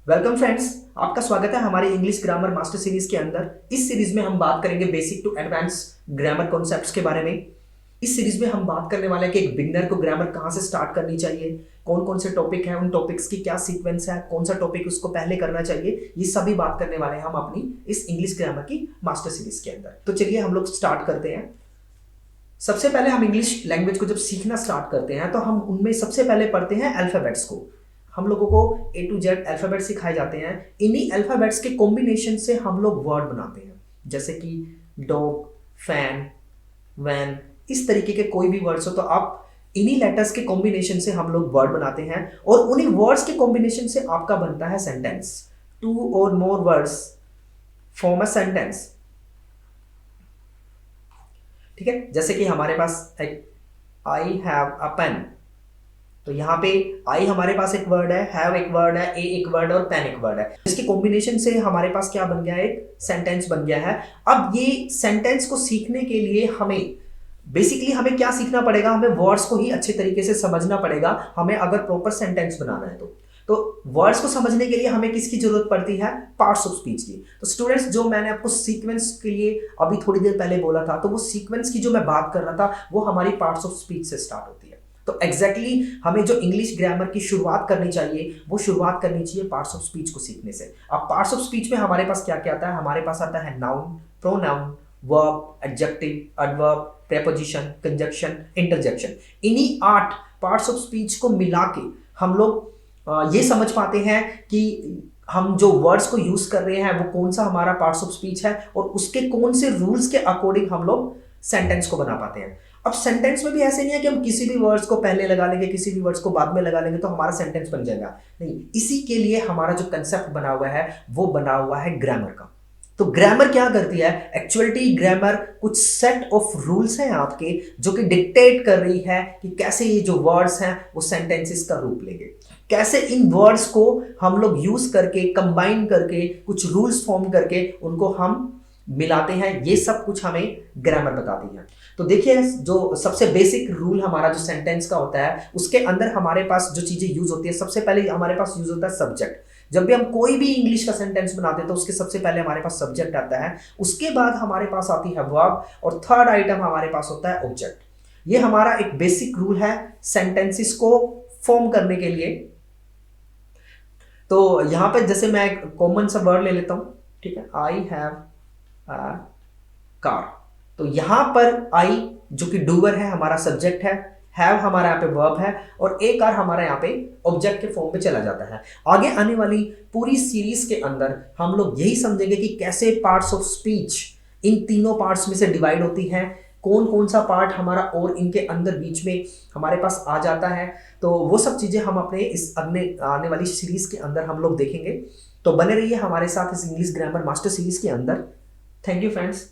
Welcome friends, आपका स्वागत है हमारी इंग्लिश ग्रामर मास्टर सीरीज के अंदर। इस सीरीज में हम बात करेंगे basic to advance grammar concepts के बारे में। इस सीरीज में हम बात करने वाले हैं कि एक बिगनर को ग्रामर कहाँ से स्टार्ट करनी चाहिए, कौन कौन से टॉपिक हैं, उन टॉपिक्स की क्या सीक्वेंस है, कौन सा टॉपिक उसको पहले करना चाहिए, ये सभी बात करने वाले हैं हम अपनी इस इंग्लिश ग्रामर की मास्टर सीरीज के अंदर। तो चलिए हम लोग स्टार्ट करते हैं। सबसे पहले हम इंग्लिश लैंग्वेज को जब सीखना स्टार्ट करते हैं तो हम उनमें सबसे पहले पढ़ते हैं अल्फाबेट्स को। हम लोगों को A to Z अल्फाबेट सिखाए जाते हैं। इन्हीं अल्फाबेट्स के कॉम्बिनेशन से हम लोग वर्ड बनाते हैं, जैसे कि डॉग, फैन, वैन, इस तरीके के कोई भी वर्ड्स हो तो आप इन्हीं लेटर्स के कॉम्बिनेशन से हम लोग वर्ड बनाते हैं और उन्हीं वर्ड्स के कॉम्बिनेशन से आपका बनता है सेंटेंस। टू और more words form a sentence. ठीक है, जैसे कि हमारे पास एक आई हैव अ पेन, तो यहाँ पे आई हमारे पास एक वर्ड है, हैव एक वर्ड है, ए एक वर्ड और पेन एक वर्ड है। इसके कॉम्बिनेशन से हमारे पास क्या बन गया है, एक सेंटेंस बन गया है। अब ये सेंटेंस को सीखने के लिए हमें क्या सीखना पड़ेगा, हमें वर्ड्स को ही अच्छे तरीके से समझना पड़ेगा। हमें अगर प्रॉपर सेंटेंस बनाना है तो वर्ड्स को समझने के लिए हमें किसकी जरूरत पड़ती है, पार्ट्स ऑफ स्पीच की। तो स्टूडेंट्स, जो मैंने आपको सीक्वेंस के लिए अभी थोड़ी देर पहले बोला था, तो वो सीक्वेंस की जो मैं बात कर रहा था वो हमारी पार्ट्स ऑफ स्पीच से स्टार्ट होती है। तो एग्जैक्टली हमें जो इंग्लिश ग्रामर की शुरुआत करनी चाहिए वो शुरुआत करनी चाहिए पार्ट्स ऑफ स्पीच को सीखने से। अब पार्ट्स ऑफ स्पीच में हमारे पास क्या क्या आता है, हमारे पास आता है noun, pronoun, verb, adjective, adverb, preposition, conjunction, interjection. इन्हीं 8 पार्ट्स ऑफ स्पीच को मिला के हम लोग ये समझ पाते हैं कि हम जो वर्ड्स को यूज कर रहे हैं वो कौन सा हमारा पार्ट्स ऑफ स्पीच है और उसके कौन से रूल्स के अकॉर्डिंग हम लोग सेंटेंस को बना पाते हैं। अब सेंटेंस में भी ऐसे नहीं है कि हम किसी भी वर्ड्स को पहले लगा लेंगे, किसी भी वर्ड्स को बाद में लगा लेंगे तो हमारा सेंटेंस बन जाएगा। नहीं, इसी के लिए हमारा जो कंसेप्ट बना हुआ है वो बना हुआ है ग्रामर का। तो ग्रामर क्या करती है, एक्चुअलिटी ग्रामर कुछ सेट ऑफ रूल्स हैं आपके जो कि डिक्टेट कर रही है कि कैसे ये जो वर्ड्स हैं वो सेंटेंसेस का रूप लेंगे, कैसे इन वर्ड्स को हम लोग यूज करके कंबाइन करके कुछ रूल्स फॉर्म करके उनको हम मिलाते हैं। ये सब कुछ हमें ग्रामर बताती है। तो देखिए, जो सबसे बेसिक रूल हमारा जो सेंटेंस का होता है उसके अंदर हमारे पास जो चीजें यूज होती है, सबसे पहले हमारे पास यूज होता है सब्जेक्ट। जब भी हम कोई भी इंग्लिश का सेंटेंस बनाते हैं तो उसके सबसे पहले हमारे पास सब्जेक्ट आता है, उसके बाद हमारे पास आती है वर्ब और थर्ड आइटम हमारे पास होता है ऑब्जेक्ट। ये हमारा एक बेसिक रूल है सेंटेंसेस को फॉर्म करने के लिए। तो यहां पर जैसे मैं एक कॉमन सा वर्ड ले लेता हूं, ठीक है, आई हैव अ कार। तो यहां पर आई जो कि डूअर है हमारा सब्जेक्ट है, हैव हमारा यहाँ पे वर्ब है और ए कार हमारा यहाँ पे ऑब्जेक्ट के फॉर्म में चला जाता है। आगे आने वाली पूरी सीरीज के अंदर हम लोग यही समझेंगे कि कैसे पार्ट्स ऑफ स्पीच इन तीनों पार्ट्स में से डिवाइड होती हैं, कौन कौन सा पार्ट हमारा और इनके अंदर बीच में हमारे पास आ जाता है। तो वो सब चीजें हम अपने इस आने वाली सीरीज के अंदर हम लोग देखेंगे। तो बने रहिए हमारे साथ इस इंग्लिश ग्रामर मास्टर सीरीज के अंदर। Thank you friends.